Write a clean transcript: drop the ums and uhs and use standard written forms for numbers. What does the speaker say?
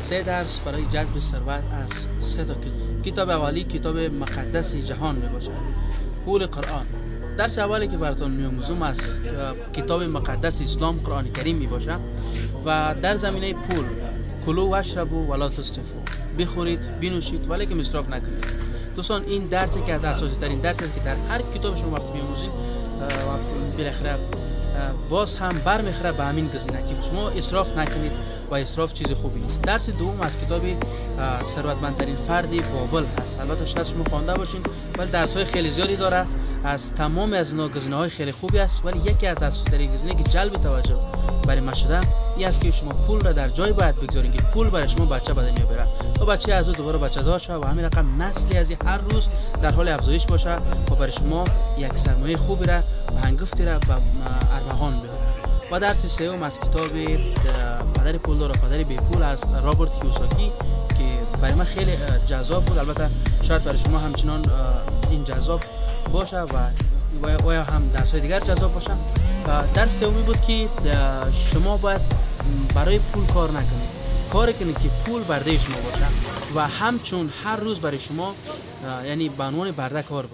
سه درس برای جذب ثروت از سه تا کتاب اولی کتاب مقدس جهان می باشد، پول قرآن. درس اولی که براتون می‌آموزم از کتاب مقدس اسلام قرآن کریم می باشد و در زمینه پول کلوا و اشربوا ولا تسرفوا، بخورید بنوشید ولی که مصرف نکنید. دوستان این درسی که از اساسی ترین درسی است که در هر کتاب شما وقتی می‌آموزید و بالاخره باز هم برمیخوره به همین گزینه که شما اسراف نکنید و اسراف چیز خوبی نیست. درس دوم از کتاب ثروتمندترین فرد بابل هست. البته شاید شما خوانده باشین ولی درس‌های خیلی زیادی داره، از تمام از اینا گزینه‌های خیلی خوبی است، ولی یکی از اساسی‌ترین گزینه که جلب توجه برای ما شده این است که شما پول را در جای باید بگذارید که پول برای شما بچه به دنیا بیاره و بچه از دوباره بچه دار شه و همین رقم نسلی از هر روز در حال افزایش باشه و برای شما یک سرمایه خوبی را و هنگفتی را به ارمغان بیاره. و درس سوم از کتاب پدر پولدار و پدر بی پول از رابرت کیوساکی که برای من خیلی جذاب بود، البته شاید برای شما همچنان این جذاب باشه و هم درس‌های دیگر جذاب باشه. درس سومی بود که شما باید برای پول کار نکنید، کاری کنید که پول برده شما باشه و همچون هر روز برای شما یعنی به عنوان برده کار